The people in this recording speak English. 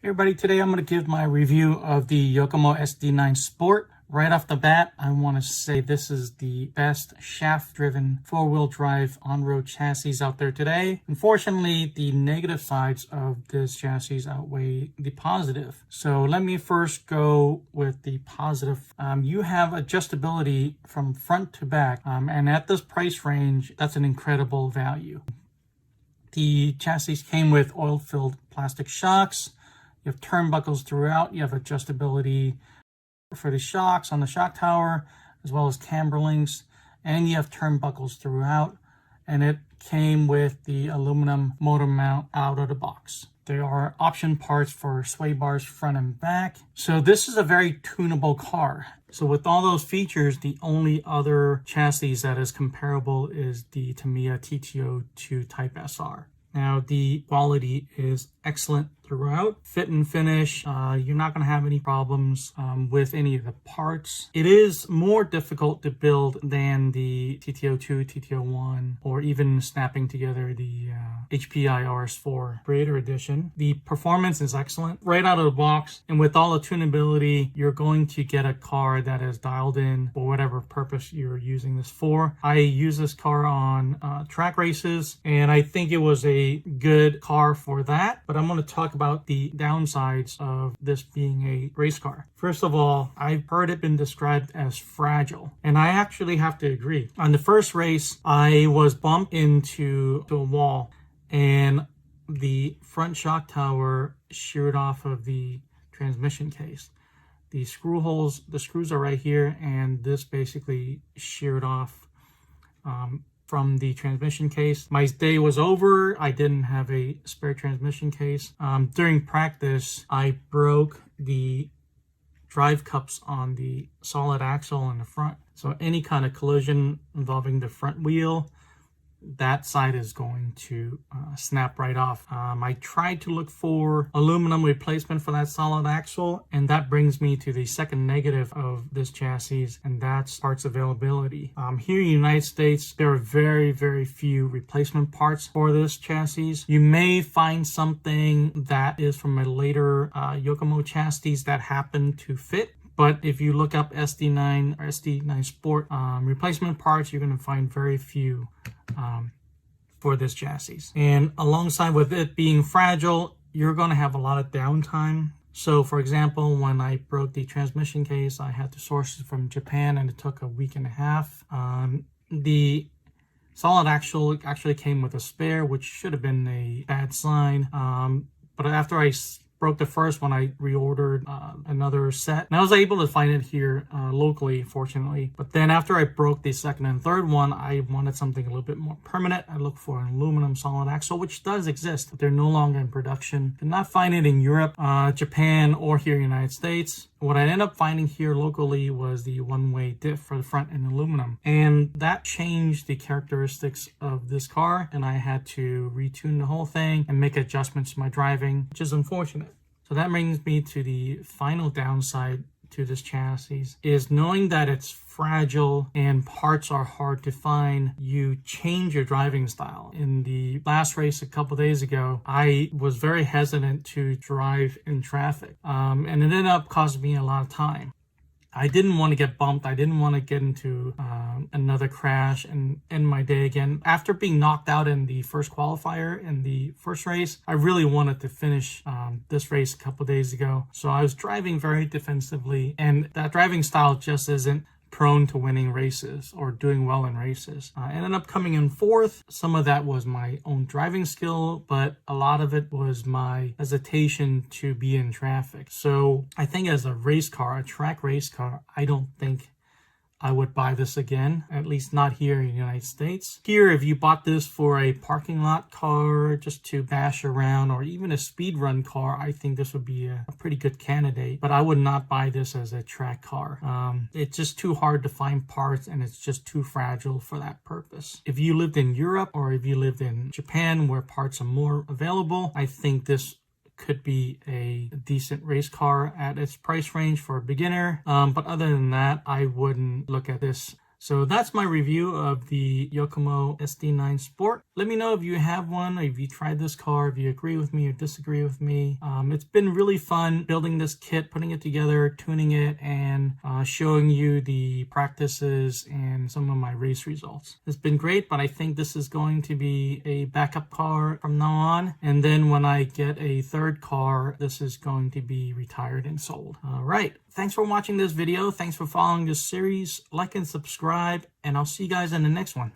Hey everybody, today I'm going to give my review of the Yokomo SD9 Sport. Right off the bat, I want to say this is the best shaft-driven four-wheel drive on-road chassis out there today. Unfortunately, the negative sides of this chassis outweigh the positive. So let me first go with the positive. You have adjustability from front to back, and at this price range, that's an incredible value. The chassis came with oil-filled plastic shocks. You have turnbuckles throughout. You have adjustability for the shocks on the shock tower, as well as camber links, and you have turnbuckles throughout. And it came with the aluminum motor mount out of the box. There are option parts for sway bars front and back. So this is a very tunable car. So with all those features, the only other chassis that is comparable is the Tamiya TTO2 Type SR. Now, the quality is excellent throughout. Fit and finish, you're not going to have any problems with any of the parts. It is more difficult to build than the TTO2, TTO1, or even snapping together the HPI RS4 Creator Edition. The performance is excellent right out of the box, and with all the tunability, you're going to get a car that is dialed in for whatever purpose you're using this for. I use this car on track races, and I think it was a good car for that, but I'm going to talk about the downsides of this being a race car. First of all, I've heard it been described as fragile, and I actually have to agree. On the first race, I was bumped into a wall, and the front shock tower sheared off of the transmission case. The screws are right here, and this basically sheared off from the transmission case. My day was over. I didn't have a spare transmission case. During practice, I broke the drive cups on the solid axle in the front. So any kind of collision involving the front wheel, that side is going to snap right off. I tried to look for aluminum replacement for that solid axle, and that brings me to the second negative of this chassis, and that's parts availability. Here in the United States, there are very, very few replacement parts for this chassis. You may find something that is from a later Yokomo chassis that happen to fit. But if you look up SD9 or SD9 Sport replacement parts, you're going to find very few for this chassis. And alongside with it being fragile, you're going to have a lot of downtime. So for example, when I broke the transmission case, I had to source it from Japan, and it took a week and a half. The solid axle actually came with a spare, which should have been a bad sign. But after I broke the first one, I reordered another set, and I was able to find it here locally, fortunately. But then after I broke the second and third one, I wanted something a little bit more permanent. I looked for an aluminum solid axle, which does exist, but they're no longer in production. Did not find it in Europe, Japan, or here in the United States. What I ended up finding here locally was the one-way diff for the front in aluminum, and that changed the characteristics of this car, and I had to retune the whole thing and make adjustments to my driving, which is unfortunate. So that brings me to the final downside to this chassis, is knowing that it's fragile and parts are hard to find, you change your driving style. In the last race a couple days ago, I was very hesitant to drive in traffic, and it ended up costing me a lot of time. I didn't want to get bumped. I didn't want to get into another crash and end my day again. After being knocked out in the first qualifier in the first race, I really wanted to finish this race a couple days ago. So I was driving very defensively, and that driving style just isn't prone to winning races or doing well in races. I ended up coming in fourth. Some of that was my own driving skill, but a lot of it was my hesitation to be in traffic. So I think as a race car, a track race car, I don't think I would buy this again, at least not here in the United States. Here, if you bought this for a parking lot car just to bash around, or even a speed run car, I think this would be a pretty good candidate, but I would not buy this as a track car. It's just too hard to find parts, and it's just too fragile for that purpose. If you lived in Europe, or if you lived in Japan where parts are more available, I think this could be a decent race car at its price range for a beginner. But other than that, I wouldn't look at this So that's my review of the Yokomo SD9 Sport. Let me know if you have one, or if you tried this car, if you agree with me or disagree with me. It's been really fun building this kit, putting it together, tuning it, and showing you the practices and some of my race results. It's been great, but I think this is going to be a backup car from now on. And then when I get a third car, this is going to be retired and sold. All right. Thanks for watching this video. Thanks for following this series. Like and subscribe, and I'll see you guys in the next one.